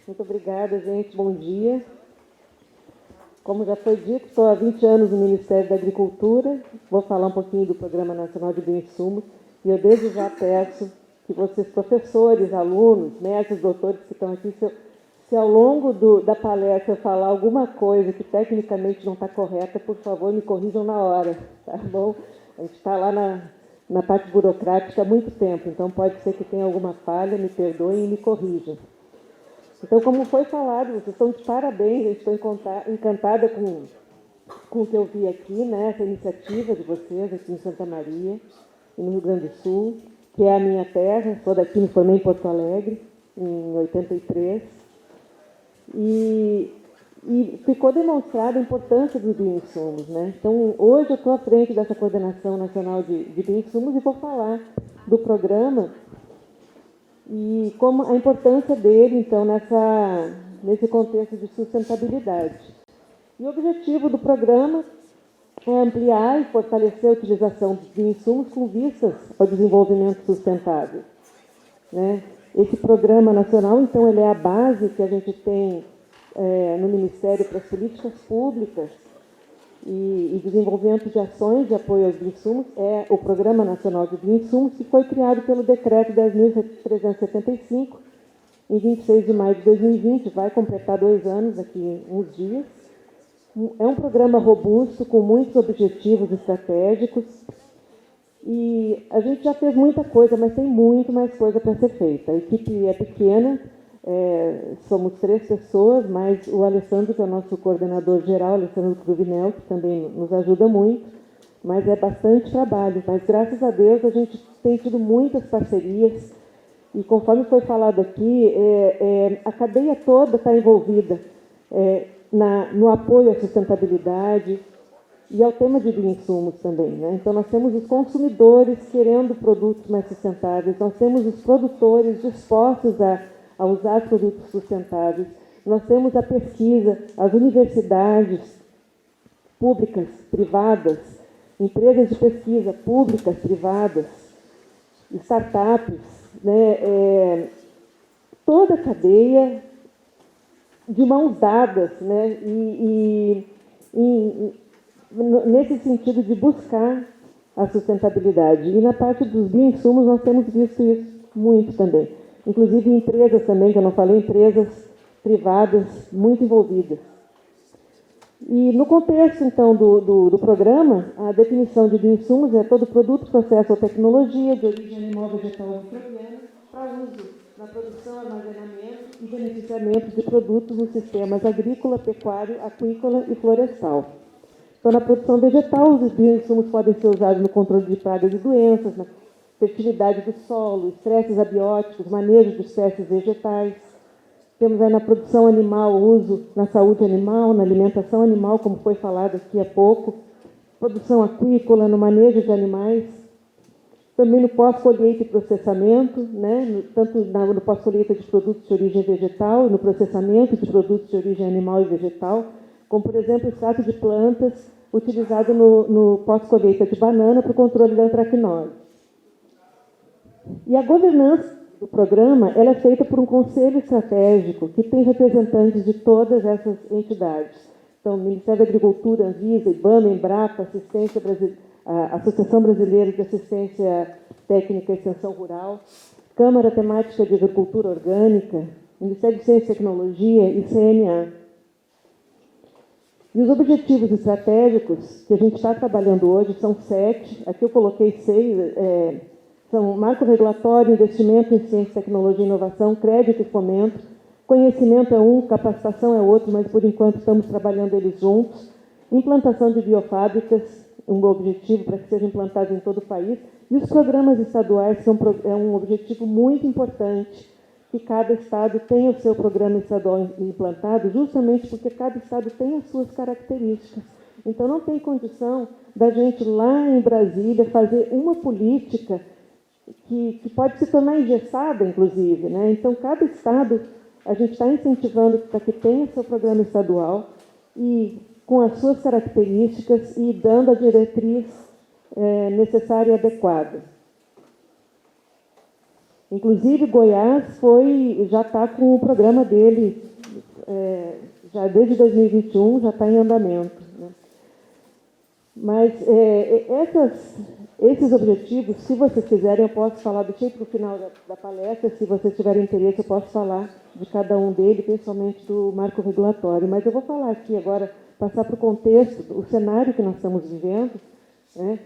Muito obrigada, gente. Bom dia. Como já foi dito, estou há 20 anos no Ministério da Agricultura. Vou falar um pouquinho do Programa Nacional de Bioinsumos. E eu desde já peço que vocês, professores, alunos, mestres, doutores que estão aqui, se ao longo da palestra eu falar alguma coisa que tecnicamente não está correta, por favor, me corrijam na hora, tá bom? A gente está lá na parte burocrática há muito tempo, então pode ser que tenha alguma falha, me perdoem e me corrijam. Então, como foi falado, vocês estão de parabéns, eu estou encantada com o que eu vi aqui, né, essa iniciativa de vocês aqui em Santa Maria, e no Rio Grande do Sul, que é a minha terra, sou daqui, me formei em Porto Alegre, em 83, e ficou demonstrada a importância dos bioinsumos, né? Então, hoje eu estou à frente dessa Coordenação Nacional de Bioinsumos e vou falar do programa e como a importância dele, então, nesse contexto de sustentabilidade. E o objetivo do programa é ampliar e fortalecer a utilização dos bioinsumos com vistas ao desenvolvimento sustentável, né? Esse programa nacional, então, ele é a base que a gente tem no Ministério para as políticas públicas e desenvolvimento de ações de apoio aos bioinsumos, é o Programa Nacional de Bioinsumos, que foi criado pelo Decreto 10.375, em 26 de maio de 2020, vai completar 2 anos daqui uns dias. É um programa robusto, com muitos objetivos estratégicos, e a gente já fez muita coisa, mas tem muito mais coisa para ser feita. A equipe é pequena, somos 3 pessoas, mais o Alessandro, que é o nosso coordenador geral, Alessandro Cruvinel, que também nos ajuda muito, mas é bastante trabalho. Mas, graças a Deus, a gente tem tido muitas parcerias, e conforme foi falado aqui, a cadeia toda está envolvida no apoio à sustentabilidade e ao tema de bioinsumos também, né? Então, nós temos os consumidores querendo produtos mais sustentáveis, nós temos os produtores dispostos a usar produtos sustentáveis, nós temos a pesquisa, as universidades públicas, privadas, empresas de pesquisa públicas, privadas, startups, né? Toda a cadeia de mãos dadas, né? Nesse sentido de buscar a sustentabilidade. E na parte dos bioinsumos nós temos visto isso muito também. Inclusive empresas também, que eu não falei, empresas privadas muito envolvidas. E no contexto, então, do programa, a definição de bioinsumos é todo produto, processo ou tecnologia de origem animal, vegetal ou microbiana para uso na produção, armazenamento e beneficiamento de produtos nos sistemas agrícola, pecuário, aquícola e florestal. Então, na produção vegetal, os bioinsumos podem ser usados no controle de pragas e doenças, na fertilidade do solo, estresses abióticos, manejo de espécies vegetais. Temos aí na produção animal, uso na saúde animal, na alimentação animal, como foi falado aqui há pouco, produção aquícola, no manejo de animais, também no pós-colheita e processamento, né? Tanto no pós-colheita de produtos de origem vegetal, no processamento de produtos de origem animal e vegetal, como, por exemplo, o extrato de plantas utilizado no pós-colheita de banana para o controle da antracnose. E a governança do programa ela é feita por um conselho estratégico que tem representantes de todas essas entidades. Então, o Ministério da Agricultura, Anvisa, IBAMA, Embrapa, a Associação Brasileira de Assistência Técnica e Extensão Rural, Câmara Temática de Agricultura Orgânica, Ministério de Ciência e Tecnologia e CNA. E os objetivos estratégicos que a gente está trabalhando hoje são 7, aqui eu coloquei 6, são marco regulatório, investimento em ciência, tecnologia e inovação, crédito e fomento, conhecimento é um, capacitação é outro, mas por enquanto estamos trabalhando eles juntos, implantação de biofábricas, um objetivo para que sejam implantados em todo o país, e os programas estaduais são um objetivo muito importante, que cada estado tenha o seu programa estadual implantado, justamente porque cada estado tem as suas características. Então, não tem condição da gente, lá em Brasília, fazer uma política que pode se tornar engessada, inclusive, né? Então, cada estado, a gente está incentivando para que tenha seu programa estadual e com as suas características e dando a diretriz necessária e adequada. Inclusive, Goiás já está com o programa dele, já desde 2021, já está em andamento, né? Mas esses objetivos, se vocês quiserem, eu posso falar, deixei para o final da palestra, se vocês tiverem interesse, eu posso falar de cada um deles, principalmente do marco regulatório. Mas eu vou falar aqui agora, passar para o contexto, o cenário que nós estamos vivendo, né?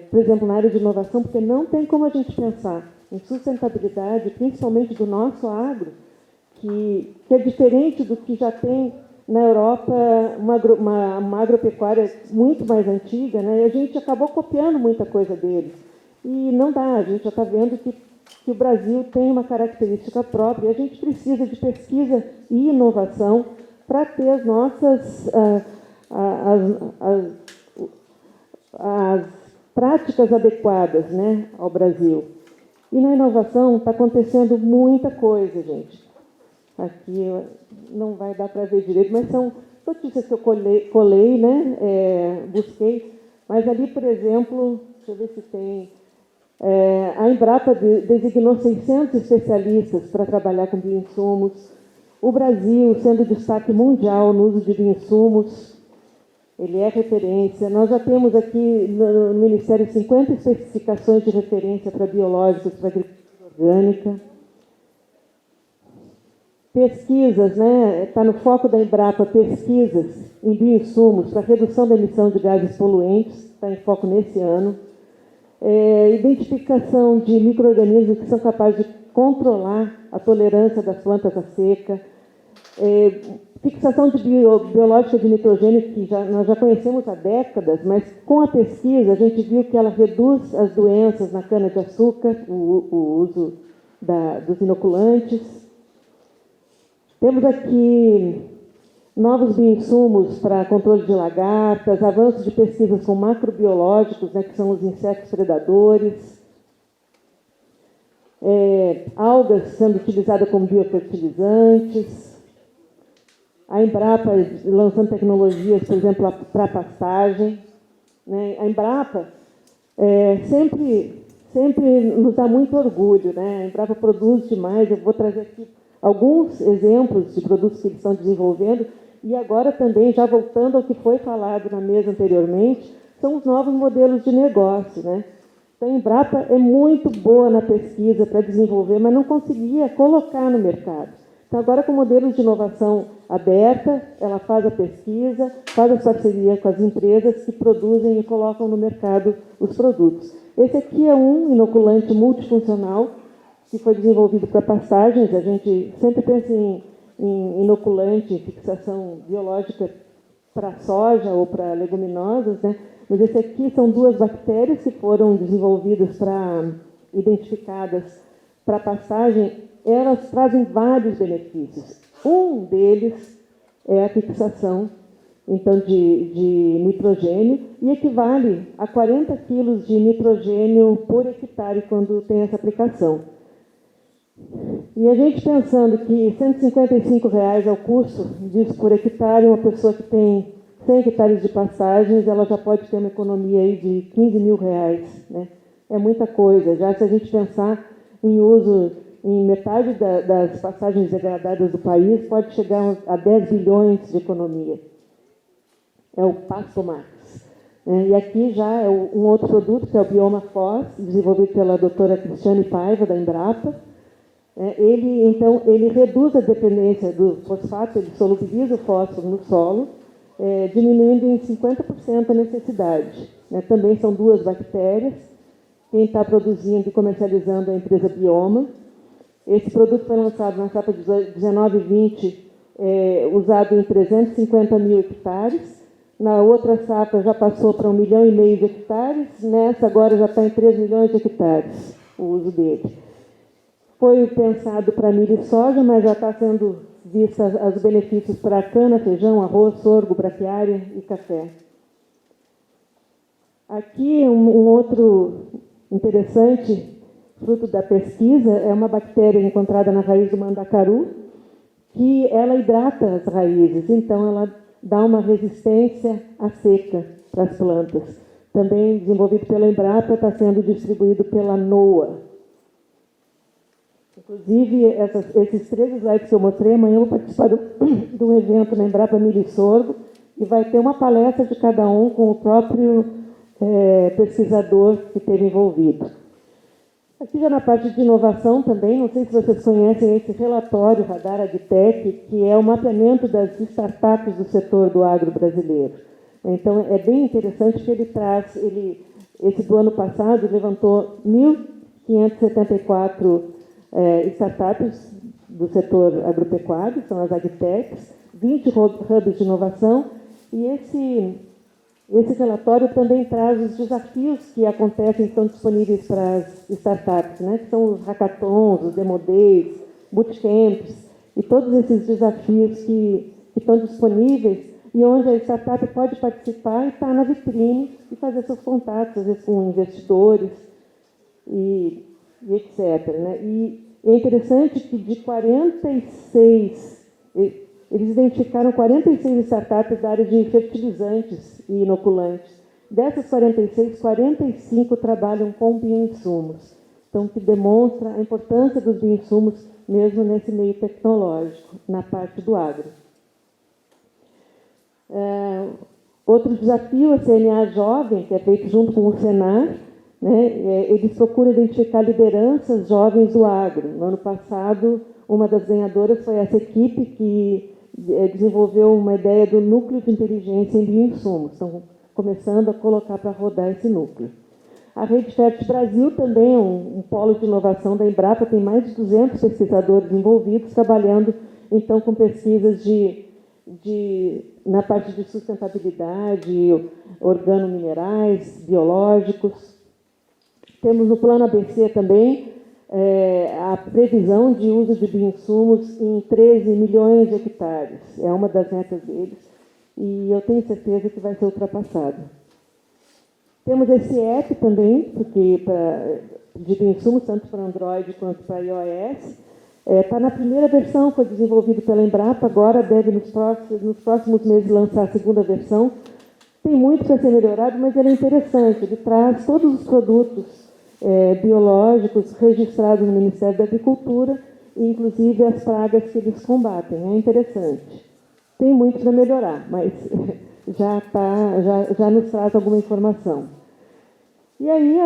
Por exemplo, na área de inovação, porque não tem como a gente pensar em sustentabilidade, principalmente do nosso agro, que é diferente do que já tem na Europa, uma agropecuária muito mais antiga, né? E a gente acabou copiando muita coisa deles. E não dá, a gente já está vendo que o Brasil tem uma característica própria, e a gente precisa de pesquisa e inovação para ter as nossas as práticas adequadas, né, ao Brasil. E na inovação está acontecendo muita coisa, gente. Aqui não vai dar para ver direito, mas são notícias que eu colei, né, busquei. Mas ali, por exemplo, deixa eu ver se tem... a Embrapa designou 600 especialistas para trabalhar com bioinsumos. O Brasil, sendo destaque mundial no uso de bioinsumos, ele é referência. Nós já temos aqui no Ministério 50 especificações de referência para biológicos, para agricultura orgânica. Pesquisas, né? Está no foco da Embrapa, pesquisas em bioinsumos para redução da emissão de gases poluentes, está em foco nesse ano. Identificação de micro-organismos que são capazes de controlar a tolerância das plantas à seca. Fixação de biológica de nitrogênio, que nós já conhecemos há décadas, mas com a pesquisa a gente viu que ela reduz as doenças na cana-de-açúcar, o uso dos inoculantes. Temos aqui novos bioinsumos para controle de lagartas, avanços de pesquisas com macrobiológicos, né, que são os insetos predadores, algas sendo utilizadas como biofertilizantes, a Embrapa lançando tecnologias, por exemplo, para pastagem, né? A Embrapa sempre nos dá muito orgulho, né? A Embrapa produz demais. Eu vou trazer aqui alguns exemplos de produtos que eles estão desenvolvendo, e agora também, já voltando ao que foi falado na mesa anteriormente, são os novos modelos de negócio, né? Então, a Embrapa é muito boa na pesquisa para desenvolver, mas não conseguia colocar no mercado. Então, agora, com modelos de inovação aberta, ela faz a pesquisa, faz a parceria com as empresas que produzem e colocam no mercado os produtos. Esse aqui é um inoculante multifuncional que foi desenvolvido para pastagens. A gente sempre pensa em inoculante, fixação biológica para soja ou para leguminosas, né? Mas esse aqui são duas bactérias que foram desenvolvidas identificadas para pastagem. Elas trazem vários benefícios. Um deles é a fixação, então, de nitrogênio, e equivale a 40 quilos de nitrogênio por hectare quando tem essa aplicação. E a gente pensando que R$ 155 é o custo disso por hectare, uma pessoa que tem 100 hectares de pastagens, ela já pode ter uma economia aí de R$ 15 mil, né? É muita coisa. Já se a gente pensar em uso em metade das pastagens degradadas do país, pode chegar a 10 bilhões de economia. É o Pasto Max. E aqui já é um outro produto, que é o Bioma Fós, desenvolvido pela doutora Cristiane Paiva, da Embrapa. Ele reduz a dependência do fosfato, ele solubiliza o fósforo no solo, diminuindo em 50% a necessidade. Também são duas bactérias. Quem está produzindo e comercializando é a empresa Bioma. Esse produto foi lançado na safra de 19 e 20, usado em 350 mil hectares. Na outra safra já passou para 1,5 milhão de hectares. Nessa agora já está em 3 milhões de hectares o uso dele. Foi pensado para milho e soja, mas já está sendo vista os benefícios para cana, feijão, arroz, sorgo, braquiária e café. Aqui um outro interessante fruto da pesquisa é uma bactéria encontrada na raiz do mandacaru, que ela hidrata as raízes, então ela dá uma resistência à seca para as plantas. Também desenvolvido pela Embrapa, está sendo distribuído pela NOAA. Inclusive, esses 3 slides que eu mostrei, amanhã eu vou participar de um evento na Embrapa Milho e Sorgo, e vai ter uma palestra de cada um com o próprio pesquisador que esteve envolvido. Aqui já na parte de inovação também, não sei se vocês conhecem esse relatório Radar AgTech, que é o mapeamento das startups do setor do agro brasileiro. Então, é bem interessante que ele traz, esse do ano passado levantou 1.574 startups do setor agropecuário, são as AgTechs, 20 hubs de inovação, e esse relatório também traz os desafios que acontecem, estão disponíveis para as startups, né? Que são os hackathons, os demo days, bootcamps, e todos esses desafios que estão disponíveis e onde a startup pode participar e estar na vitrine e fazer seus contatos, às vezes com investidores e etc. Né? E é interessante que de 46, eles identificaram 46 startups da área de fertilizantes e inoculantes. Dessas 46, 45 trabalham com bioinsumos. Então, que demonstra a importância dos bioinsumos mesmo nesse meio tecnológico, na parte do agro. Outro desafio, a CNA Jovem, que é feito junto com o Senar, né, eles procuram identificar lideranças jovens do agro. No ano passado, uma das ganhadoras foi essa equipe que desenvolveu uma ideia do núcleo de inteligência em bioinsumos. Estão começando a colocar para rodar esse núcleo. A Rede Fértil Brasil também é um polo de inovação da Embrapa, tem mais de 200 pesquisadores envolvidos, trabalhando, então, com pesquisas na parte de sustentabilidade, organominerais, biológicos. Temos no Plano ABC também a previsão de uso de bioinsumos em 13 milhões de hectares. É uma das metas deles e eu tenho certeza que vai ser ultrapassado. Temos esse app também, porque de bioinsumos, tanto para Android quanto para iOS. Está na primeira versão, foi desenvolvido pela Embrapa, agora deve nos próximos meses lançar a segunda versão. Tem muito para ser melhorado, mas ele é interessante, ele traz todos os produtos biológicos registrados no Ministério da Agricultura, inclusive as pragas que eles combatem. É interessante. Tem muito para melhorar, mas já nos traz alguma informação. E aí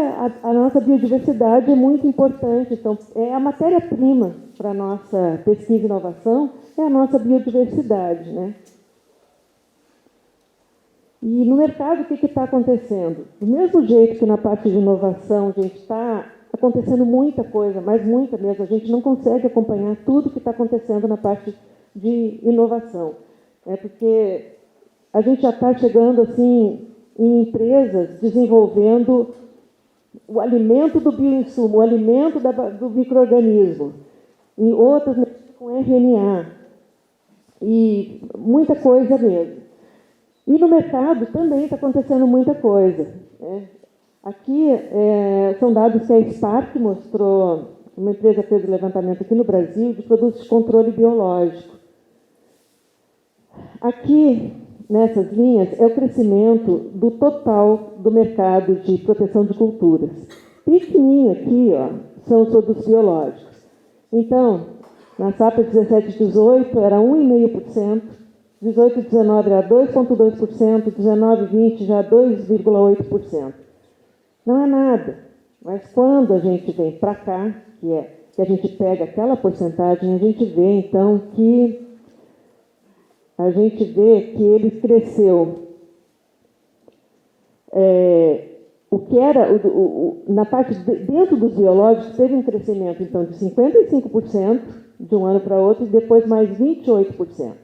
a nossa biodiversidade é muito importante. Então, a matéria-prima para a nossa pesquisa e inovação é a nossa biodiversidade, né? E no mercado, o que está acontecendo? Do mesmo jeito que na parte de inovação, gente, está acontecendo muita coisa, mas muita mesmo, a gente não consegue acompanhar tudo que está acontecendo na parte de inovação. Porque a gente já está chegando assim, em empresas desenvolvendo o alimento do bioinsumo, o alimento do micro-organismo, em outras com RNA, e muita coisa mesmo. E no mercado também está acontecendo muita coisa. Né? Aqui são dados que a Spark mostrou, uma empresa fez o levantamento aqui no Brasil de produtos de controle biológico. Aqui, nessas linhas, é o crescimento do total do mercado de proteção de culturas. Pequenininho aqui, ó, são os produtos biológicos. Então, na safra 17/18 era 1,5%, 18/19 era 2,2%, 19/20 já 2,8%. Não é nada, mas quando a gente vem para cá, que a gente pega aquela porcentagem, a gente vê, então, que ele cresceu. O que era, na parte dentro dos biológicos, teve um crescimento, então, de 55% de um ano para outro, e depois mais 28%,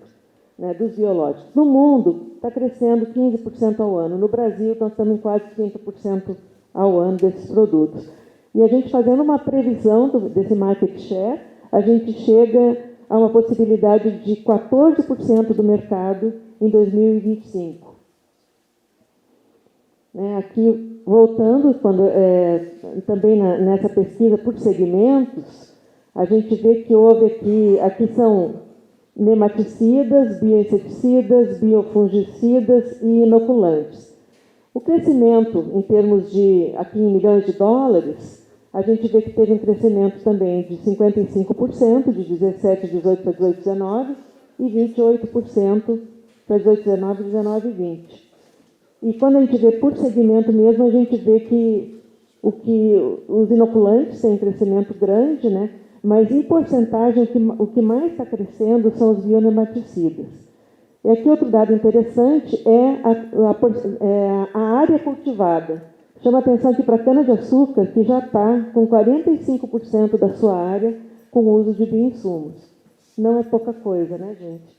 né, dos biológicos. No mundo, está crescendo 15% ao ano. No Brasil, nós estamos em quase 30% ao ano desses produtos. E a gente fazendo uma previsão desse market share, a gente chega a uma possibilidade de 14% do mercado em 2025. Aqui, voltando, também nessa pesquisa por segmentos, a gente vê que houve aqui são nematicidas, bioinseticidas, biofungicidas e inoculantes. O crescimento, em termos de, aqui em milhões de dólares, a gente vê que teve um crescimento também de 55%, de 17, 18 para 18, 19, e 28% para 18, 19, 19 e 20. E quando a gente vê por segmento mesmo, a gente vê que os inoculantes têm um crescimento grande, né? Mas em porcentagem o que mais está crescendo são os bionematicidas. E aqui outro dado interessante é a área cultivada. Chama atenção aqui para a cana-de-açúcar, que já está com 45% da sua área com o uso de bioinsumos. Não é pouca coisa, né, gente?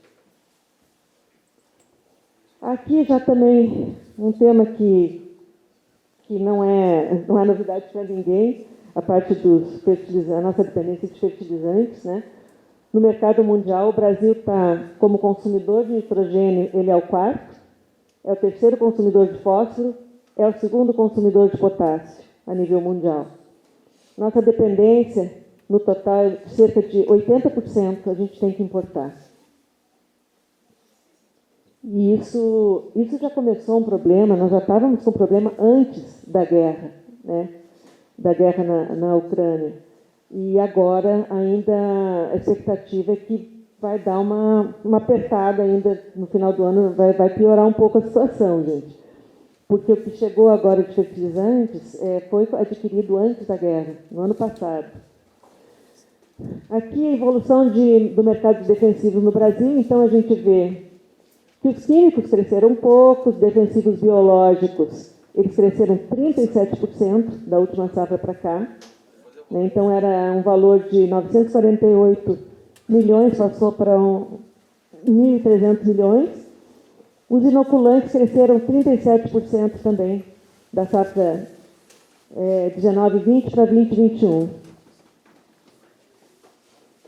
Aqui já também um tema que não é novidade para ninguém, a parte dos fertilizantes, a nossa dependência de fertilizantes, né? No mercado mundial, o Brasil está, como consumidor de nitrogênio, ele é o quarto, é o terceiro consumidor de fósforo, é o segundo consumidor de potássio a nível mundial. Nossa dependência, no total, é de cerca de 80% a gente tem que importar. E isso já começou um problema, nós já estávamos com um problema antes da guerra, né? Da guerra na Ucrânia. E agora ainda a expectativa é que vai dar uma apertada ainda no final do ano, vai piorar um pouco a situação, gente. Porque o que chegou agora de fertilizantes foi adquirido antes da guerra, no ano passado. Aqui a evolução do mercado de defensivos no Brasil, então a gente vê que os químicos cresceram um pouco, os defensivos biológicos, eles cresceram 37% da última safra para cá. Né? Então, era um valor de 948 milhões, passou para 1.300 milhões. Os inoculantes cresceram 37% também, da safra 19-20 para 20-21.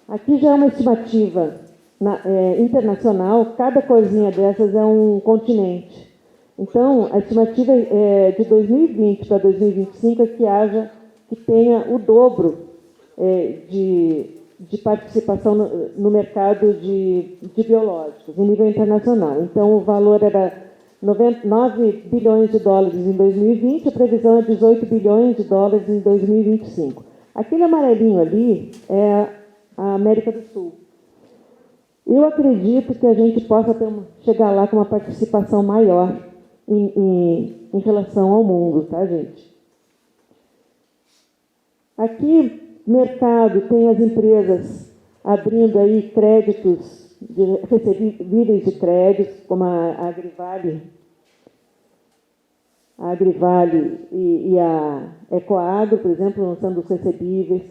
Aqui já é uma estimativa internacional, cada coisinha dessas é um continente. Então, a estimativa de 2020 para 2025 é que tenha o dobro de participação no mercado de biológicos, em nível internacional. Então, o valor era 9 bilhões de dólares em 2020, a previsão é 18 bilhões de dólares em 2025. Aquele amarelinho ali é a América do Sul. Eu acredito que a gente possa chegar lá com uma participação maior em relação ao mundo, tá, gente? Aqui, mercado, tem as empresas abrindo aí créditos, recebíveis de créditos, como a Agrivale e a Ecoagro, por exemplo, lançando os recebíveis.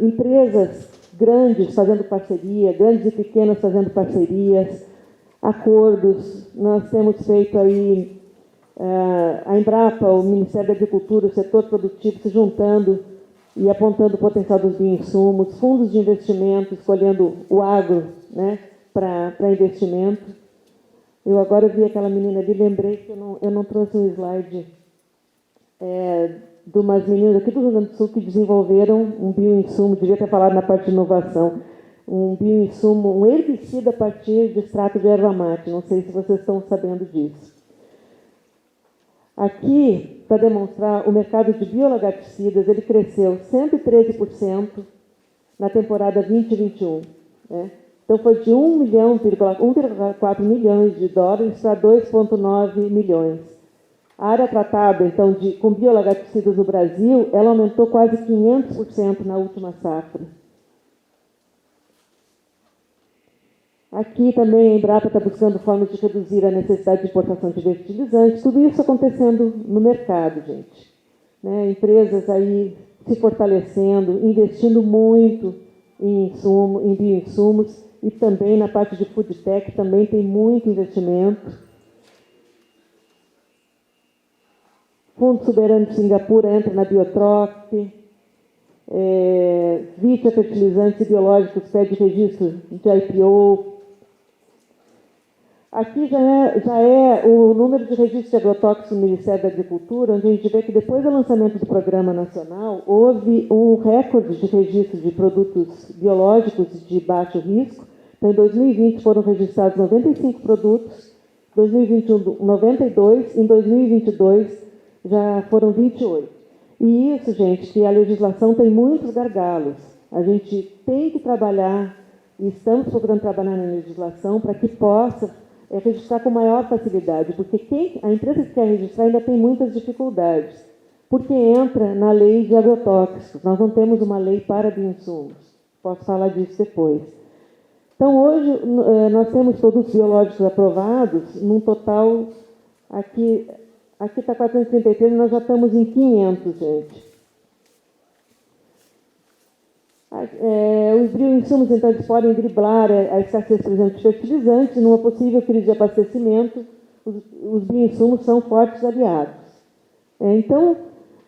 Empresas grandes fazendo parceria, grandes e pequenas fazendo parcerias, acordos. Nós temos feito aí a Embrapa, o Ministério da Agricultura, o setor produtivo se juntando e apontando o potencial dos bioinsumos, fundos de investimento, escolhendo o agro, né, para investimento. Eu agora vi aquela menina ali, lembrei que eu não trouxe um slide de umas meninas aqui do Rio Grande do Sul que desenvolveram um bioinsumo, devia ter falado na parte de inovação, um bioinsumo, um herbicida a partir de extrato de erva mate. Não sei se vocês estão sabendo disso. Aqui, para demonstrar, o mercado de biolagarticidas, ele cresceu 113% na temporada 2021. Né? Então, foi de 1,4 milhões de dólares para 2,9 milhões. A área tratada, então, com biolagarticidas no Brasil, ela aumentou quase 500% na última safra. Aqui também a Embrapa está buscando formas de reduzir a necessidade de importação de fertilizantes. Tudo isso acontecendo no mercado, gente. Né? Empresas aí se fortalecendo, investindo muito em bioinsumos e também na parte de food tech também tem muito investimento. Fundo Soberano de Singapura entra na Biotrop. Vitia Fertilizantes e Biológicos pede registro de IPO. Aqui já é o número de registros de agrotóxicos do Ministério da Agricultura, onde a gente vê que depois do lançamento do Programa Nacional, houve um recorde de registro de produtos biológicos de baixo risco. Então, em 2020 foram registrados 95 produtos, em 2021 92, em 2022 já foram 28. E isso, gente, que a legislação tem muitos gargalos. A gente tem que trabalhar, e estamos procurando trabalhar na legislação para que possa registrar com maior facilidade, porque a empresa que quer registrar ainda tem muitas dificuldades, porque entra na lei de agrotóxicos. Nós não temos uma lei para bioinsumos. Posso falar disso depois. Então, hoje, nós temos produtos biológicos aprovados, num total, aqui está 433, nós já estamos em 500, gente. Os bioinsumos, então, eles podem driblar a escassez, por exemplo, de fertilizantes. Numa possível crise de abastecimento, os bioinsumos são fortes aliados. Então,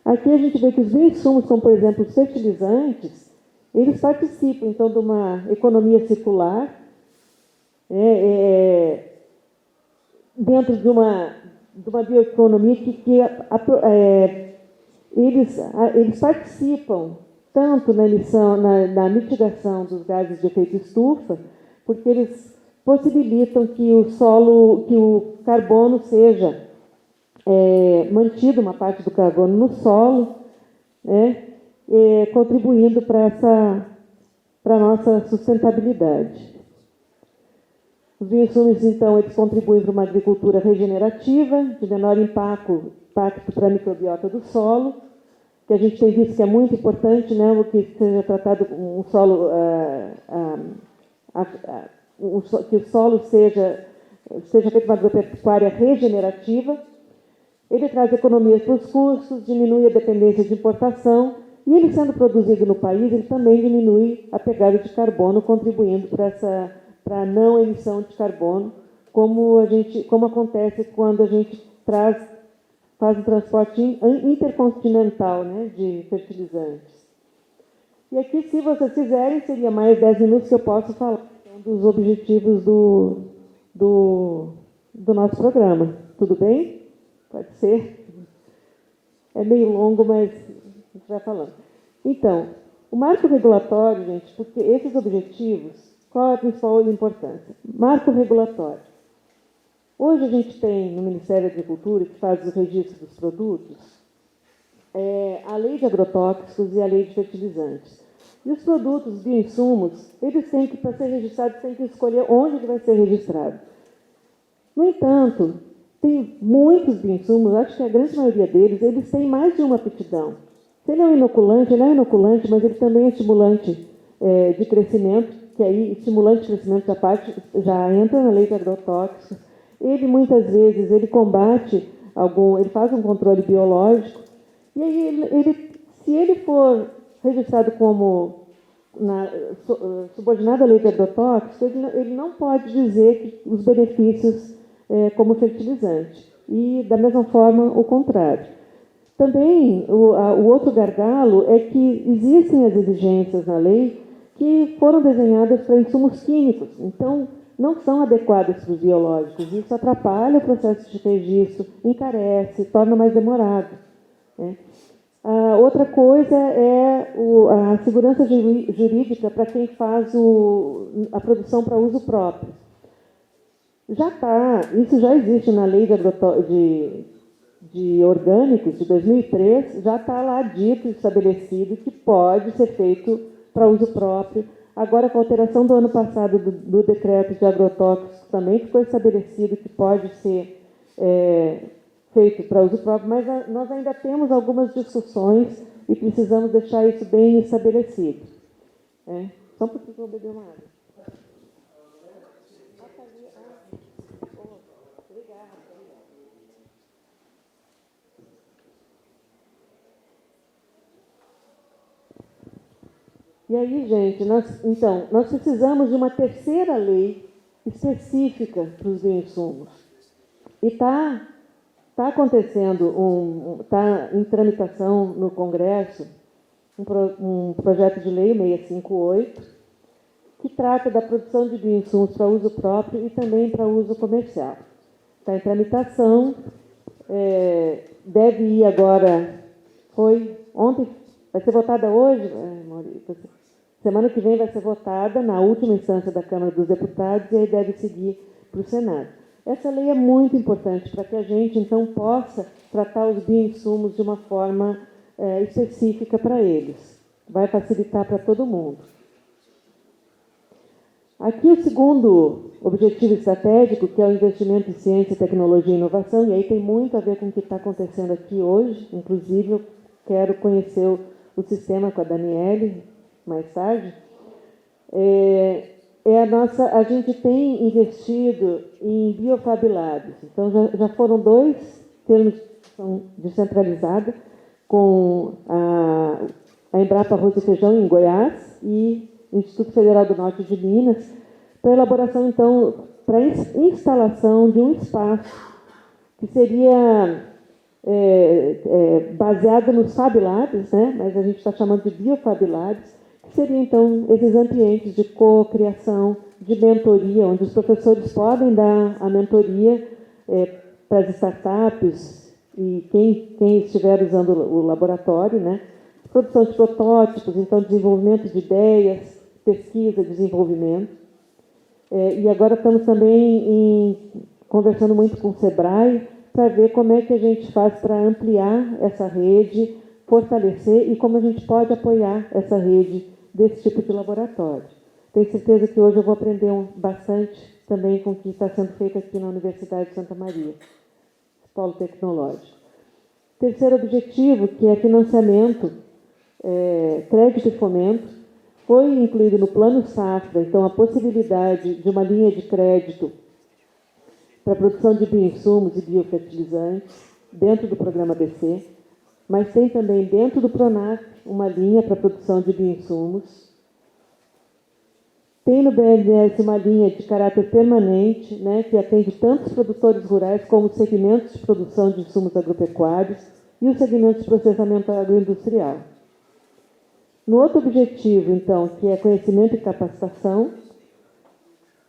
aqui a gente vê que os bioinsumos, como, por exemplo, os fertilizantes, eles participam, então, de uma economia circular, dentro de uma bioeconomia eles participam tanto na emissão, na mitigação dos gases de efeito estufa, porque eles possibilitam que o carbono seja mantido, uma parte do carbono no solo, contribuindo para a nossa sustentabilidade. Os bioinsumos, então, eles contribuem para uma agricultura regenerativa, de menor impacto para a microbiota do solo, que a gente tem visto que é muito importante, né, o que seja tratado um solo, que o solo seja feito uma agropecuária regenerativa. Ele traz economias para os custos, diminui a dependência de importação, e ele sendo produzido no país, ele também diminui a pegada de carbono, contribuindo para a não emissão de carbono, como acontece quando a gente faz o transporte intercontinental, né, de fertilizantes. E aqui, se vocês quiserem, seria mais 10 minutos que eu posso falar dos objetivos do nosso programa. Tudo bem? Pode ser? É meio longo, mas a gente vai falando. Então, o marco regulatório, gente, porque esses objetivos, qual é a principal importância? Marco regulatório. Hoje a gente tem no Ministério da Agricultura, que faz o registro dos produtos, a lei de agrotóxicos e a lei de fertilizantes. E os produtos, os bioinsumos, eles têm que, para ser registrados, têm que escolher onde ele vai ser registrado. No entanto, tem muitos bioinsumos, acho que a grande maioria deles, eles têm mais de uma aptidão. Se ele é um inoculante, ele é um inoculante, mas ele também é estimulante de crescimento, que aí estimulante de crescimento já entra na lei de agrotóxicos. Ele, muitas vezes, ele combate ele faz um controle biológico, e aí se ele for registrado como subordinado à lei de agrotóxicos, ele não pode dizer que os benefícios como fertilizante. E, da mesma forma, o contrário. Também, o outro gargalo é que existem as exigências na lei que foram desenhadas para insumos químicos. Então, não são adequadas para os biológicos. Isso atrapalha o processo de registro, encarece, torna mais demorado. Outra coisa é a segurança jurídica para quem faz a produção para uso próprio. Isso já existe na lei de orgânicos de 2003, já está lá dito, estabelecido, que pode ser feito para uso próprio. Agora, com a alteração do ano passado do decreto de agrotóxicos, também ficou estabelecido que pode ser feito para uso próprio, mas nós ainda temos algumas discussões e precisamos deixar isso bem estabelecido. Só um pouquinho que eu vou beber uma água. E aí, gente, nós precisamos de uma terceira lei específica para os bioinsumos. E está acontecendo, está em tramitação no Congresso um projeto de lei 658, que trata da produção de bioinsumos para uso próprio e também para uso comercial. Está em tramitação, deve ir agora, ontem, vai ser votada hoje, semana que vem vai ser votada na última instância da Câmara dos Deputados e aí deve seguir para o Senado. Essa lei é muito importante para que a gente, então, possa tratar os bioinsumos de uma forma específica para eles. Vai facilitar para todo mundo. Aqui o segundo objetivo estratégico, que é o investimento em ciência, tecnologia e inovação, e aí tem muito a ver com o que está acontecendo aqui hoje, inclusive eu quero conhecer o sistema com a Daniele mais tarde. A gente tem investido em Biofab Labs. Então, já foram 2 termos que são descentralizados, com a Embrapa Arroz e Feijão em Goiás e Instituto Federal do Norte de Minas, para elaboração, então, para instalação de um espaço que seria baseado nos Fab Labs, né? Mas a gente está chamando de Biofab Labs, que seriam, então, esses ambientes de co-criação, de mentoria, onde os professores podem dar a mentoria para as startups e quem estiver usando o laboratório, né? Produção de protótipos, então, desenvolvimento de ideias, pesquisa, desenvolvimento. E agora estamos também conversando muito com o SEBRAE para ver como é que a gente faz para ampliar essa rede, fortalecer e como a gente pode apoiar essa rede desse tipo de laboratório. Tenho certeza que hoje eu vou aprender bastante também com o que está sendo feito aqui na Universidade de Santa Maria, Polo Tecnológico. Terceiro objetivo, que é financiamento, crédito e fomento, foi incluído no Plano Safra, então, a possibilidade de uma linha de crédito para a produção de bioinsumos e biofertilizantes dentro do programa BC, mas tem também dentro do PRONAF uma linha para a produção de bioinsumos. Tem no BNDES uma linha de caráter permanente, né, que atende tanto os produtores rurais como os segmentos de produção de insumos agropecuários e os segmentos de processamento agroindustrial. No outro objetivo, então, que é conhecimento e capacitação,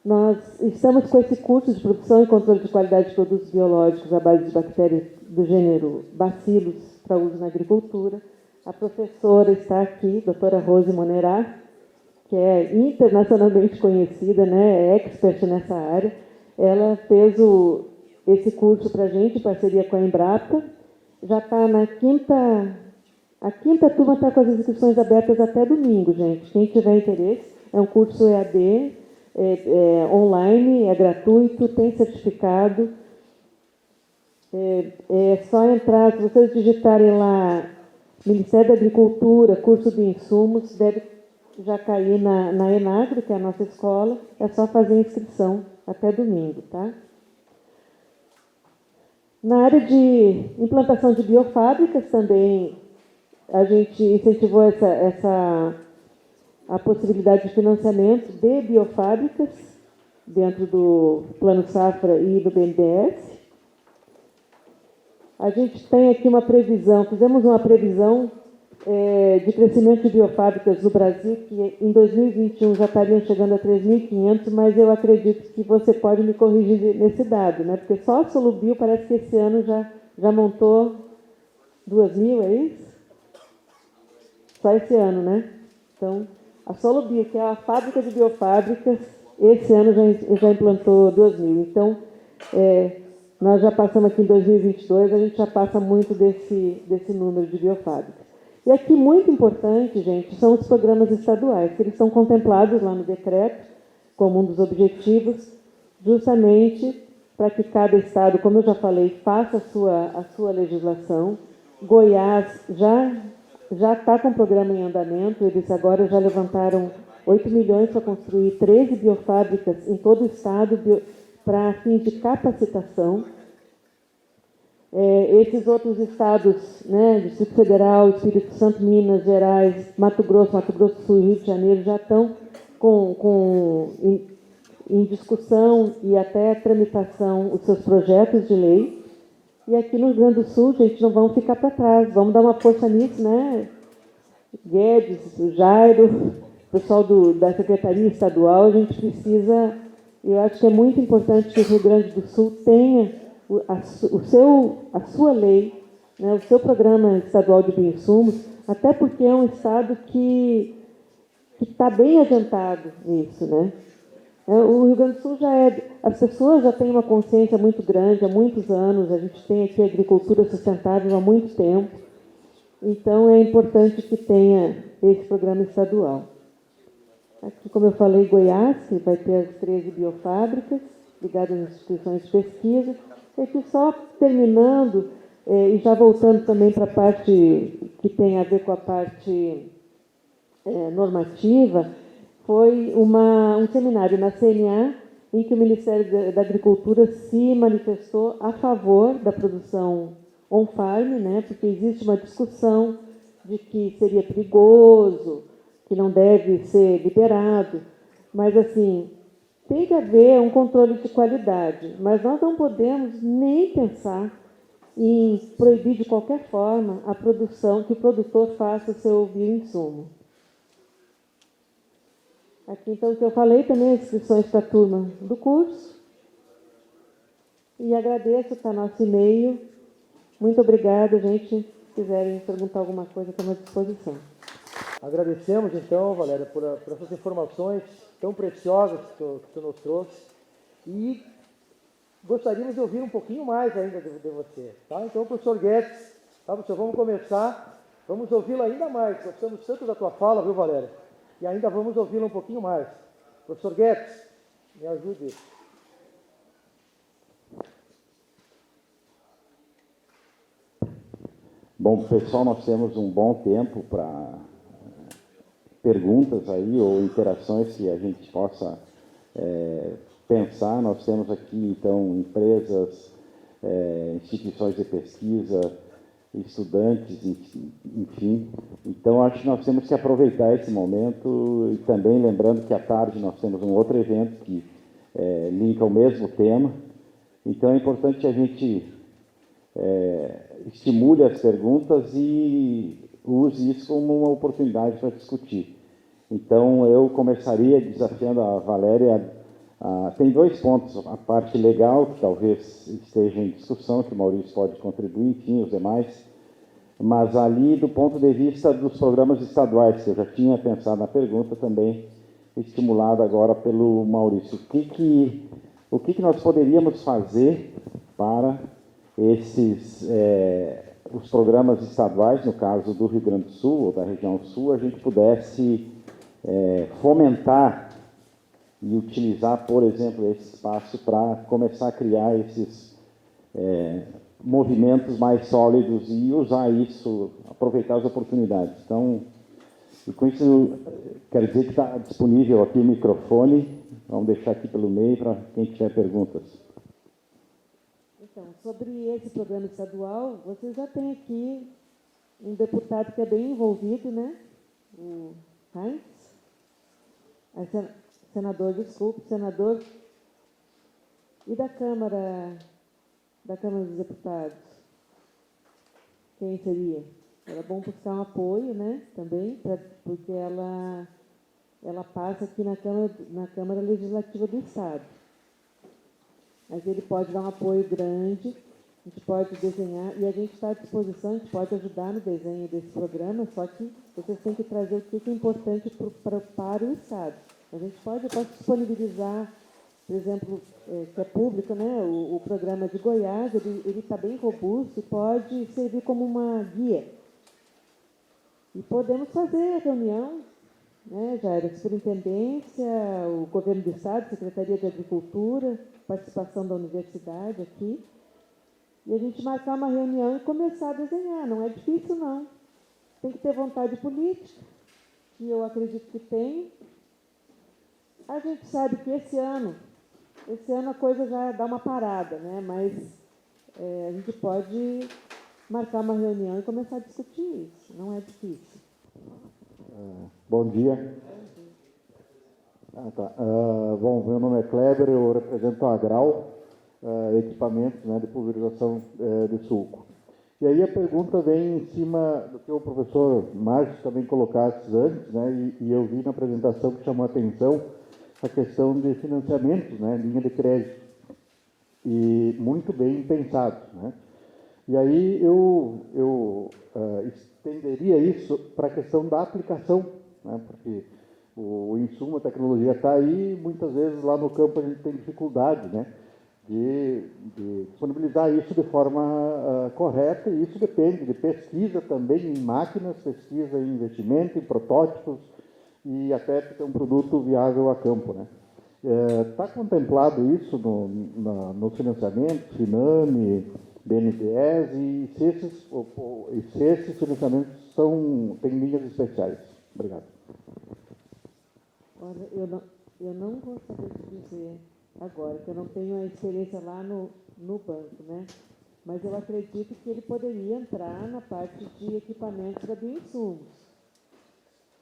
nós estamos com esse curso de produção e controle de qualidade de produtos biológicos à base de bactérias do gênero Bacillus para uso na agricultura. A professora está aqui, doutora Rose Monerá, que é internacionalmente conhecida, né, é expert nessa área. Ela fez esse curso para a gente, em parceria com a Embrapa. Já está na A quinta turma está com as inscrições abertas até domingo, gente. Quem tiver interesse, é um curso EAD, online, é gratuito, tem certificado. É só entrar, se vocês digitarem lá Ministério da Agricultura, curso de insumos, deve já cair na Enagro, que é a nossa escola, é só fazer a inscrição até domingo, tá? Na área de implantação de biofábricas também, a gente incentivou a possibilidade de financiamento de biofábricas dentro do Plano Safra e do BNDES. A gente tem aqui uma previsão, fizemos uma previsão de crescimento de biofábricas no Brasil, que em 2021 já estariam chegando a 3.500, mas eu acredito que você pode me corrigir nesse dado, né? Porque só a Solubio parece que esse ano já montou 2.000, é isso? Só esse ano, né? Então, a Solubio, que é a fábrica de biofábricas, esse ano já implantou 2.000. Então, nós já passamos aqui em 2022, a gente já passa muito desse número de biofábricas. E aqui, muito importante, gente, são os programas estaduais, que eles estão contemplados lá no decreto, como um dos objetivos, justamente para que cada estado, como eu já falei, faça a sua legislação. Goiás já está com o programa em andamento, eles agora já levantaram 8 milhões para construir 13 biofábricas em todo o estado para fins de capacitação. Esses outros estados, né, Distrito Federal, Espírito Santo, Minas Gerais, Mato Grosso do Sul e Rio de Janeiro já estão em discussão e até tramitação os seus projetos de lei. E aqui no Rio Grande do Sul, gente, não vamos ficar para trás, vamos dar uma força nisso, né? Guedes, o Jairo, o pessoal da Secretaria Estadual, a gente precisa, eu acho que é muito importante que o Rio Grande do Sul tenha a sua lei, né, o seu programa estadual de bioinsumos, até porque é um estado que está bem adiantado nisso, né? O Rio Grande do Sul as pessoas já têm uma consciência muito grande há muitos anos, a gente tem aqui a agricultura sustentável há muito tempo, Então, é importante que tenha esse programa estadual. Aqui, como eu falei, Goiás, que vai ter as 13 biofábricas, ligadas às instituições de pesquisa. E aqui, só terminando, e já voltando também para a parte que tem a ver com a parte normativa, foi um seminário na CNA, em que o Ministério da Agricultura se manifestou a favor da produção on-farm, né, porque existe uma discussão de que seria perigoso, que não deve ser liberado, mas, assim, tem que haver um controle de qualidade, mas nós não podemos nem pensar em proibir de qualquer forma a produção, que o produtor faça o seu bioinsumo. Aqui, então, o que eu falei também, as inscrições para a turma do curso. E agradeço, está nosso e-mail. Muito obrigada, gente. Se quiserem perguntar alguma coisa, estamos à disposição. Agradecemos, então, Valéria, por essas informações tão preciosas que tu nos trouxe. E gostaríamos de ouvir um pouquinho mais ainda de você. Tá? Então, professor Guedes, tá, professor, vamos começar. Vamos ouvi-lo ainda mais. Gostamos tanto da tua fala, viu, Valéria? E ainda vamos ouvi-lo um pouquinho mais. Professor Guedes, me ajude. Bom, pessoal, nós temos um bom tempo para perguntas aí ou interações que a gente possa pensar. Nós temos aqui, então, empresas, instituições de pesquisa, estudantes, enfim. Então, acho que nós temos que aproveitar esse momento e também lembrando que à tarde nós temos um outro evento que linka o mesmo tema. Então, é importante que a gente estimule as perguntas e use isso como uma oportunidade para discutir. Então, eu começaria desafiando a Valéria. Tem dois pontos, a parte legal, que talvez esteja em discussão, que o Maurício pode contribuir, enfim, os demais, mas ali do ponto de vista dos programas estaduais, que eu já tinha pensado na pergunta também, estimulada agora pelo Maurício. O que nós poderíamos fazer para os programas estaduais, no caso do Rio Grande do Sul ou da região sul, a gente pudesse fomentar e utilizar, por exemplo, esse espaço para começar a criar esses movimentos mais sólidos e usar isso, aproveitar as oportunidades. Então, e com isso, quero dizer que está disponível aqui o microfone, vamos deixar aqui pelo meio para quem tiver perguntas. Então, sobre esse programa estadual, vocês já têm aqui um deputado que é bem envolvido, né? O Heinz. Senador. E da Câmara dos Deputados? Quem seria? Era bom buscar um apoio, né? Também, porque ela passa aqui na Câmara Legislativa do Estado. Mas ele pode dar um apoio grande, a gente pode desenhar, e a gente está à disposição, a gente pode ajudar no desenho desse programa, só que vocês têm que trazer o que é importante para o Estado. Eu posso disponibilizar, por exemplo, que é público, né, o programa de Goiás, ele está bem robusto e pode servir como uma guia. E podemos fazer a reunião, né, Jair, a superintendência, o governo do Estado, Secretaria de Agricultura, participação da universidade aqui, e a gente marcar uma reunião e começar a desenhar. Não é difícil, não. Tem que ter vontade política, que eu acredito que tem. A gente sabe que esse ano a coisa já dá uma parada, né? Mas a gente pode marcar uma reunião e começar a discutir isso. Não é difícil. Bom dia. Bom, meu nome é Kleber, eu represento a Agral, equipamentos, né, de pulverização de suco. E aí a pergunta vem em cima do que o professor Márcio também colocasse antes, né, e eu vi na apresentação que chamou a atenção a questão de financiamento, né, linha de crédito, e muito bem pensado, né. E aí eu estenderia isso para a questão da aplicação, né, porque o insumo, a tecnologia está aí, muitas vezes lá no campo a gente tem dificuldade, né, de disponibilizar isso de forma correta, e isso depende de pesquisa também em máquinas, pesquisa em investimento, em protótipos, e até ter um produto viável a campo, né? Está contemplado isso no financiamento, Finame, BNDES, e se esses financiamentos têm linhas especiais? Obrigado. Olha, eu não vou saber te dizer agora, que eu não tenho a experiência lá no banco, né? Mas eu acredito que ele poderia entrar na parte de equipamentos para bioinsumos.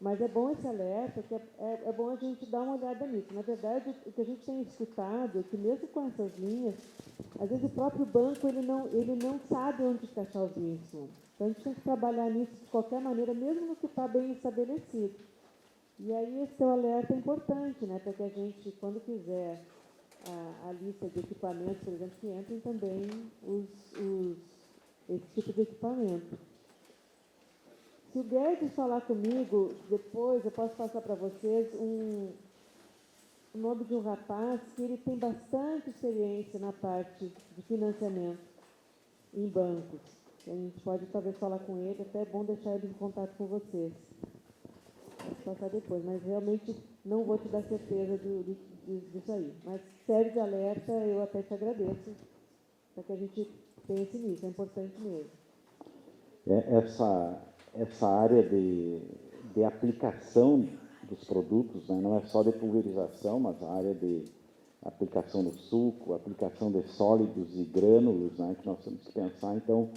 Mas é bom esse alerta, que é bom a gente dar uma olhada nisso. Na verdade, o que a gente tem escutado é que mesmo com essas linhas, às vezes o próprio banco ele não sabe onde encaixar os bioinsumos. Então, a gente tem que trabalhar nisso de qualquer maneira, mesmo no que está bem estabelecido. E aí esse seu alerta é importante, né, para que a gente, quando quiser a lista de equipamentos, por exemplo, que entrem também esse tipo de equipamento. Se o Guedes falar comigo, depois eu posso passar para vocês o nome de um rapaz que ele tem bastante experiência na parte de financiamento em bancos. A gente pode talvez falar com ele, até é bom deixar ele em contato com vocês. Posso passar depois, mas realmente não vou te dar certeza disso aí. Mas serve de alerta, eu até te agradeço, para que a gente pense nisso, é importante mesmo. Essa área de aplicação dos produtos, né, não é só de pulverização, mas a área de aplicação no suco, aplicação de sólidos e grânulos, né, que nós temos que pensar, então,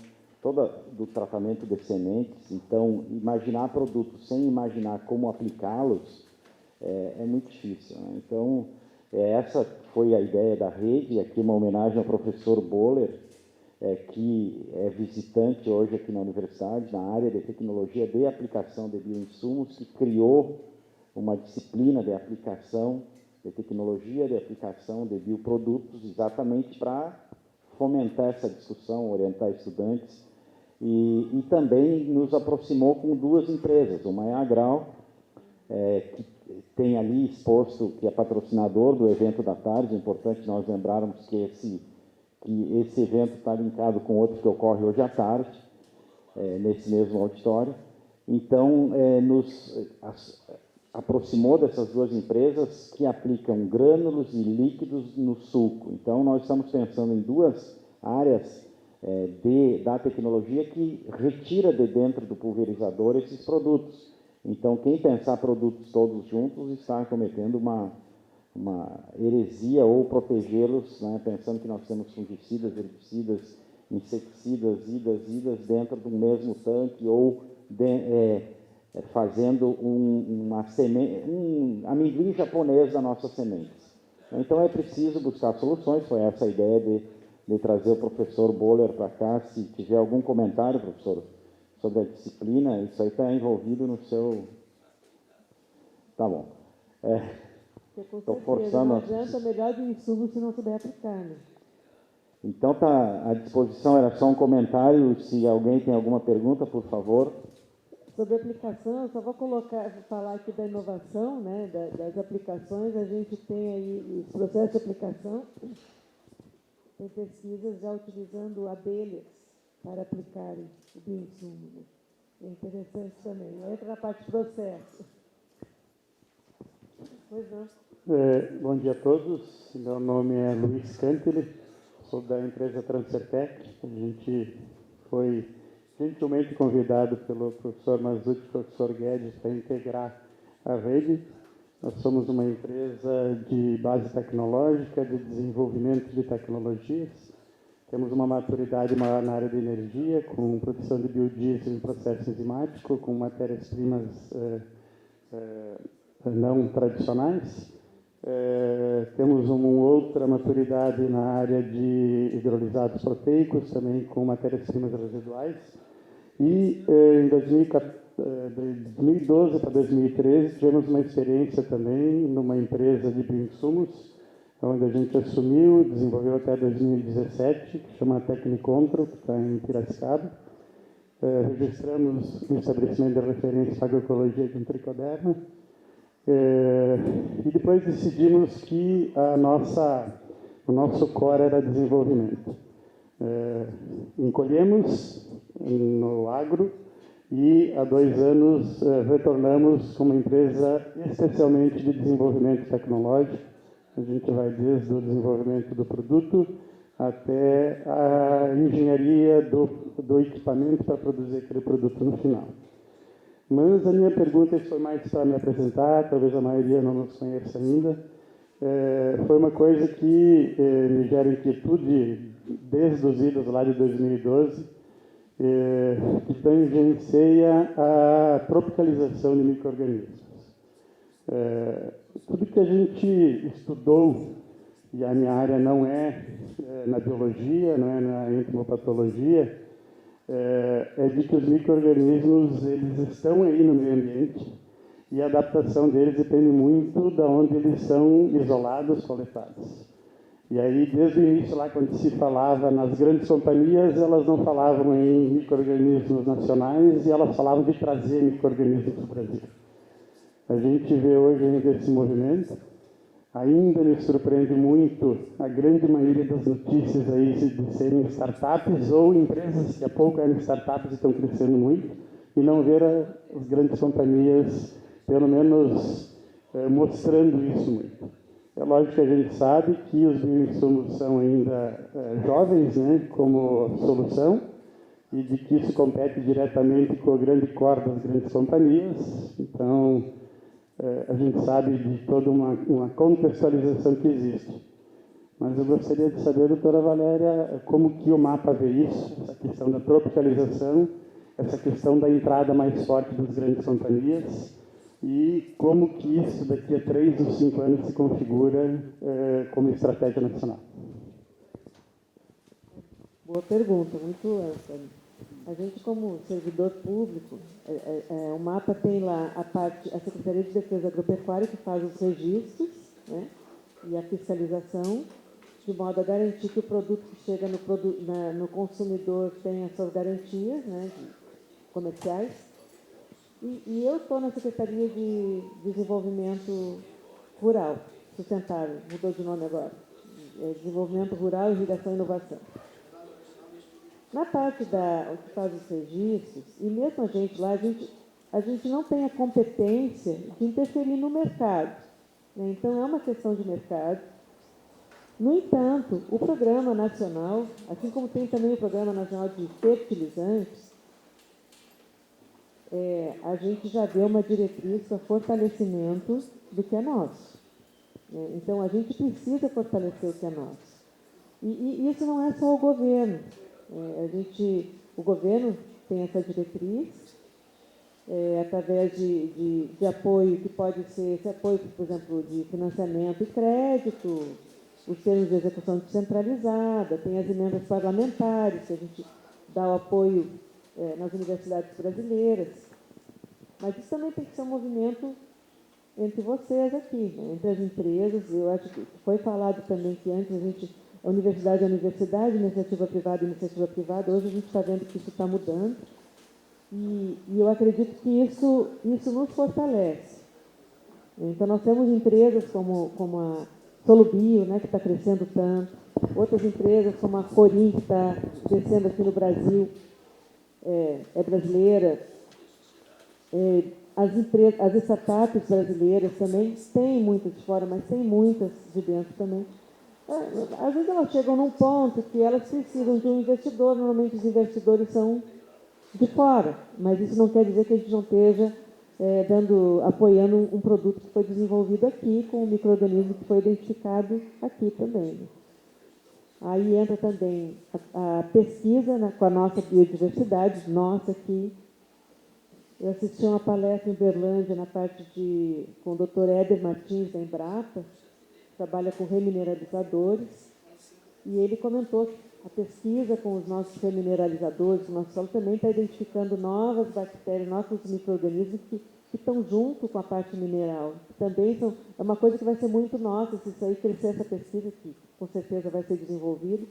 do tratamento de sementes. Então, imaginar produtos sem imaginar como aplicá-los é muito difícil, né? Então, essa foi a ideia da rede, aqui uma homenagem ao professor Boller, que é visitante hoje aqui na universidade, na área de tecnologia de aplicação de bioinsumos, que criou uma disciplina de aplicação, de tecnologia de aplicação de bioprodutos, exatamente para fomentar essa discussão, orientar estudantes, e também nos aproximou com duas empresas, uma é a Agral, que tem ali exposto, que é patrocinador do evento da tarde. É importante nós lembrarmos que esse evento está linkado com outro que ocorre hoje à tarde, nesse mesmo auditório. Então, nos aproximou dessas duas empresas que aplicam grânulos e líquidos no suco. Então, nós estamos pensando em duas áreas da tecnologia que retira de dentro do pulverizador esses produtos. Então, quem pensar produtos todos juntos está cometendo uma heresia, ou protegê-los, né, pensando que nós temos fungicidas, herbicidas, inseticidas, idas dentro do mesmo tanque, ou fazendo amendoim japonês das nossas sementes. Então é preciso buscar soluções. Foi essa a ideia de trazer o professor Boller para cá. Se tiver algum comentário, professor, sobre a disciplina, isso aí está envolvido no seu... Tá bom. Estou forçando. Não adianta melhor de insumo se não souber aplicar, né? Então, está à disposição, era só um comentário. Se alguém tem alguma pergunta, por favor. Sobre aplicação, eu só vou falar aqui da inovação, né, das aplicações. A gente tem aí os processos de aplicação, tem pesquisas já utilizando abelhas para aplicarem o bioinsumo, né? É interessante também. Entra na parte de processo. Pois não. Bom dia a todos. Meu nome é Luiz Cantili, sou da empresa Transertec. A gente foi gentilmente convidado pelo professor Mazzucchi e professor Guedes para integrar a rede. Nós somos uma empresa de base tecnológica, de desenvolvimento de tecnologias. Temos uma maturidade maior na área de energia, com produção de biodiesel em processo enzimático, com matérias-primas não tradicionais. Temos uma outra maturidade na área de hidrolisados proteicos, também com matérias-primas residuais. E em 2012 para 2013 tivemos uma experiência também numa empresa de bioinsumos, onde a gente assumiu, desenvolveu até 2017, que chama Tecnicontro, que está em Piracicaba. Registramos um estabelecimento de referência para agroecologia de Tricoderma. E depois decidimos que a nossa o nosso core era desenvolvimento. Encolhemos no agro e há 2 anos retornamos como empresa especialmente de desenvolvimento tecnológico. A gente vai desde o desenvolvimento do produto até a engenharia do equipamento para produzir aquele produto no final. Mas a minha pergunta foi mais para me apresentar, talvez a maioria não nos conheça ainda. Foi uma coisa que me gera inquietude desde os idos lá de 2012, que tangencia a tropicalização de micro-organismos. Tudo que a gente estudou, e a minha área não é na biologia, não é na entomopatologia, é de que os micro-organismos eles estão aí no meio ambiente e a adaptação deles depende muito de onde eles são isolados, coletados. E aí, desde o início, lá quando se falava nas grandes companhias, elas não falavam em micro-organismos nacionais e elas falavam de trazer micro-organismos para o Brasil. A gente vê hoje ainda esse movimento. Ainda me surpreende muito a grande maioria das notícias aí de serem startups ou empresas que há pouco eram startups e estão crescendo muito, e não ver as grandes companhias, pelo menos, mostrando isso muito. É lógico que a gente sabe que os bioinsumos são ainda jovens, né, como solução, e de que isso compete diretamente com o grande core das grandes companhias. Então, a gente sabe de toda uma contextualização que existe. Mas eu gostaria de saber, doutora Valéria, como que o mapa vê isso, essa questão da tropicalização, essa questão da entrada mais forte das grandes companhias, e como que isso daqui a 3 ou 5 anos se configura como estratégia nacional. Boa pergunta, muito ampla. A gente, como servidor público, o mapa tem lá a Secretaria de Defesa Agropecuária, que faz os registros, né, e a fiscalização, de modo a garantir que o produto que chega no consumidor tenha suas garantias, né, comerciais. E eu estou na Secretaria de Desenvolvimento Rural, Sustentável, mudou de nome agora, Desenvolvimento Rural, Irrigação e Inovação. Na parte que faz os registros, e mesmo a gente lá, a gente não tem a competência de interferir no mercado, né? Então, é uma questão de mercado. No entanto, o Programa Nacional, assim como tem também o Programa Nacional de Fertilizantes, a gente já deu uma diretriz para fortalecimento do que é nosso, né? Então, a gente precisa fortalecer o que é nosso. E isso não é só o governo. O governo tem essa diretriz, através de apoio, que pode ser esse apoio, por exemplo, de financiamento e crédito, os termos de execução descentralizada, tem as emendas parlamentares, que a gente dá o apoio nas universidades brasileiras. Mas isso também tem que ser um movimento entre vocês aqui, né? Entre as empresas. Eu acho que foi falado também que antes a universidade é universidade, iniciativa privada é iniciativa privada. Hoje a gente está vendo que isso está mudando. E eu acredito que isso nos fortalece. Então, nós temos empresas como a Solubio, né, que está crescendo tanto, outras empresas como a Corim, que está crescendo aqui no Brasil, é brasileira. As startups brasileiras também, tem muitas de fora, mas tem muitas de dentro também. Às vezes elas chegam num ponto que elas precisam de um investidor, normalmente os investidores são de fora, mas isso não quer dizer que a gente não esteja apoiando um produto que foi desenvolvido aqui, com um micro-organismo que foi identificado aqui também. Aí entra também a pesquisa, né, com a nossa biodiversidade, nossa aqui. Eu assisti uma palestra em Uberlândia, com o Dr. Éder Martins, da Embrapa, que trabalha com remineralizadores, e ele comentou que a pesquisa com os nossos remineralizadores, o nosso solo também está identificando novas bactérias, novos micro-organismos que estão junto com a parte mineral. Também é uma coisa que vai ser muito nossa, se isso aí crescer, essa pesquisa, que com certeza vai ser desenvolvida.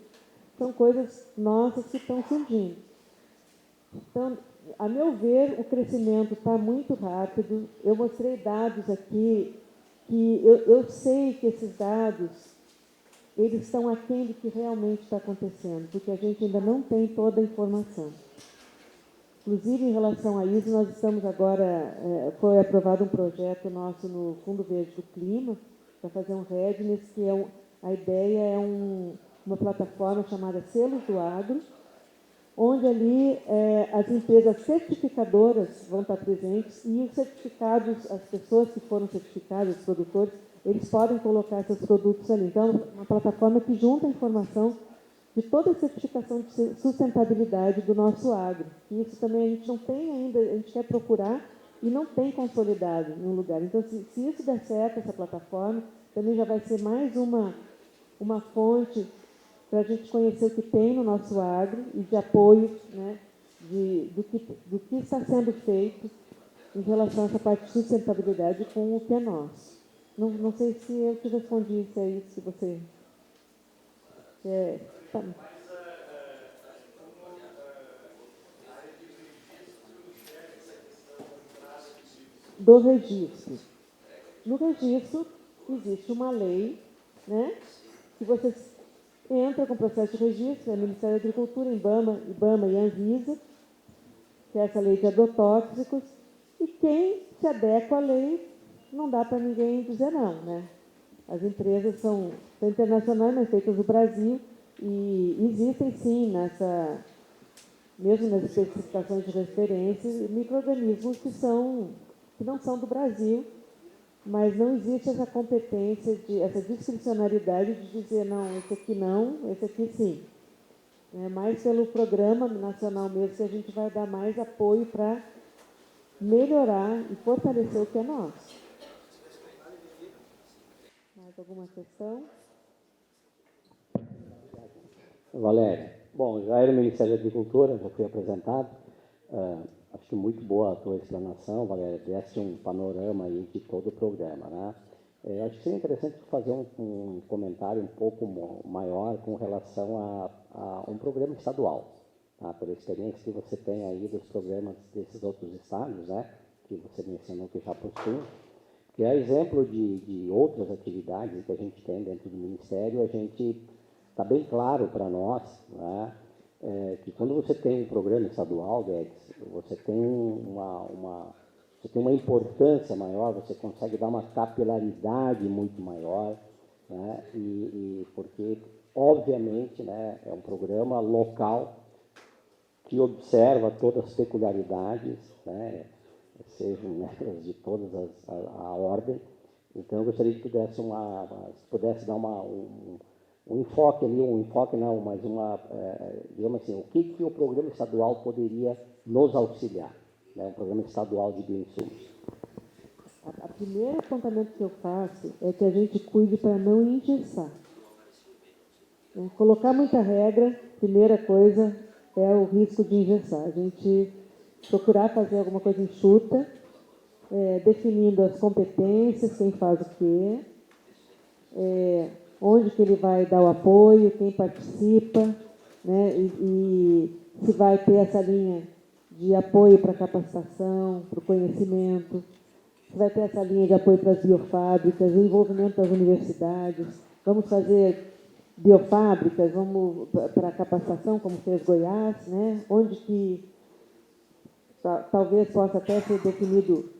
São coisas nossas que estão surgindo. Então, a meu ver, o crescimento está muito rápido. Eu mostrei dados aqui, que eu sei que esses dados eles estão aquém do que realmente está acontecendo, porque a gente ainda não tem toda a informação. Inclusive, em relação a isso, nós estamos agora, foi aprovado um projeto nosso no Fundo Verde do Clima, para fazer um Readiness, que a ideia é uma plataforma chamada Selos do Agro, onde ali as empresas certificadoras vão estar presentes e os certificados, as pessoas que foram certificadas, os produtores, eles podem colocar seus produtos ali. Então, é uma plataforma que junta a informação de toda a certificação de sustentabilidade do nosso agro. E isso também a gente não tem ainda, a gente quer procurar e não tem consolidado em um lugar. Então, se isso der certo, essa plataforma, também já vai ser mais uma fonte para a gente conhecer o que tem no nosso agro e de apoio, né, do que está sendo feito em relação a essa parte de sustentabilidade com o que é nosso. Não sei se eu te respondi se é isso que você quer. Tá. Do registro. No registro existe uma lei, né, que você entra com o processo de registro, é o Ministério da Agricultura, IBAMA e Anvisa, que é essa lei de agrotóxicos, e quem se adequa à lei, não dá para ninguém dizer não, né? As empresas são internacionais, mas feitas no Brasil, e existem sim, mesmo nas especificações de referência, micro-organismos que não são do Brasil, mas não existe essa competência, essa discricionariedade de dizer, não, esse aqui sim. É mais pelo programa nacional mesmo que a gente vai dar mais apoio para melhorar e fortalecer o que é nosso. Mais alguma questão? Valéria. Bom, já era o Ministério da Agricultura, já fui apresentado. Acho que muito boa a tua explanação, Valéria, desse um panorama aí de todo o programa, né? Acho que seria interessante fazer um comentário um pouco maior com relação a um programa estadual, tá? Pela experiência que você tem aí dos programas desses outros estados, né? Que você mencionou que já possuem, que é exemplo de outras atividades que a gente tem dentro do Ministério. A gente está bem claro para nós, né? Que quando você tem um programa estadual, Guedes, você tem uma importância maior, você consegue dar uma capilaridade muito maior, né? E porque, obviamente, né, é um programa local que observa todas as peculiaridades, né, sejam elas de todas a ordem. Então, eu gostaria que pudesse dar um enfoque ali, mas digamos assim, o que o programa estadual poderia nos auxiliar, né? Um programa estadual de bioinsumos. O primeiro apontamento que eu faço é que a gente cuide para não engessar. Né? Colocar muita regra, primeira coisa, é o risco de engessar. A gente procurar fazer alguma coisa enxuta, definindo as competências, quem faz o quê, onde que ele vai dar o apoio, quem participa, né, e se vai ter essa linha de apoio para a capacitação, para o conhecimento, se vai ter essa linha de apoio para as biofábricas, o envolvimento das universidades, vamos fazer biofábricas, vamos para a capacitação, como fez Goiás, né, onde que talvez possa até ser definido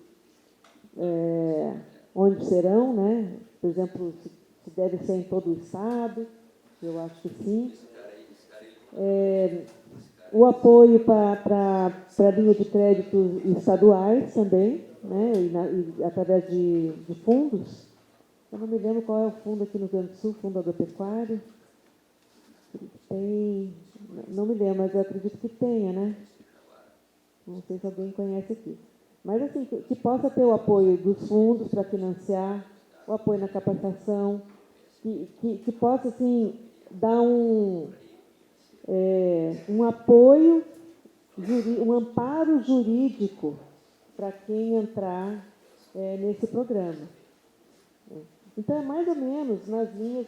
onde serão, né, por exemplo, se deve ser em todo o Estado, eu acho que sim. O apoio para a linha de crédito estaduais também, né, e através de fundos. Eu não me lembro qual é o fundo aqui no Rio Grande do Sul, Fundo Agropecuário. Não me lembro, mas eu acredito que tenha, né? Não sei se alguém conhece aqui. Mas, assim, que possa ter o apoio dos fundos para financiar, o apoio na capacitação, que possa, assim, dar um apoio, um amparo jurídico para quem entrar nesse programa. Então, é mais ou menos nas linhas,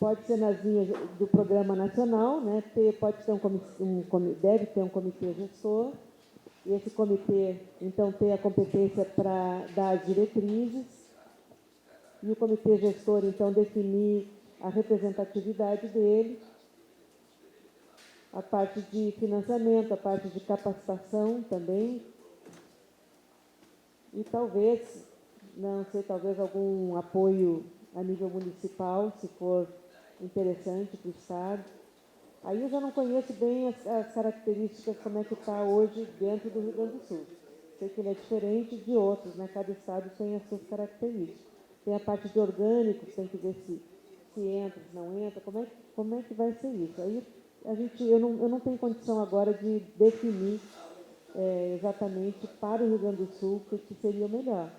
pode ser nas linhas do Programa Nacional, né, deve ter um comitê gestor, e esse comitê, então, tem a competência para dar as diretrizes, e o comitê gestor, então, definir a representatividade dele, a parte de financiamento, a parte de capacitação também, e talvez, não sei, talvez algum apoio a nível municipal, se for interessante para o Estado. Aí eu já não conheço bem as características, como é que está hoje dentro do Rio Grande do Sul. Sei que ele é diferente de outros, né? Cada estado tem as suas características. Tem a parte de orgânicos, tem que ver se entra, se não entra, como é que vai ser isso. Aí eu não tenho condição agora de definir exatamente para o Rio Grande do Sul o que seria o melhor.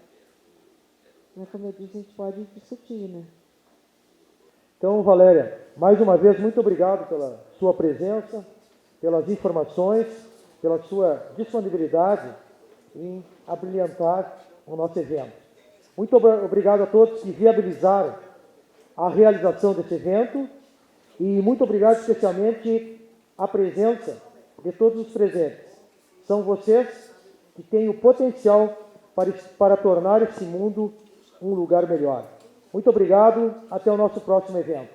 Mas, como eu disse, a gente pode discutir, né? Então, Valéria, mais uma vez, muito obrigado pela sua presença, pelas informações, pela sua disponibilidade em abrilhantar o nosso evento. Muito obrigado a todos que viabilizaram a realização desse evento e muito obrigado especialmente à presença de todos os presentes. São vocês que têm o potencial para tornar esse mundo um lugar melhor. Muito obrigado, até o nosso próximo evento.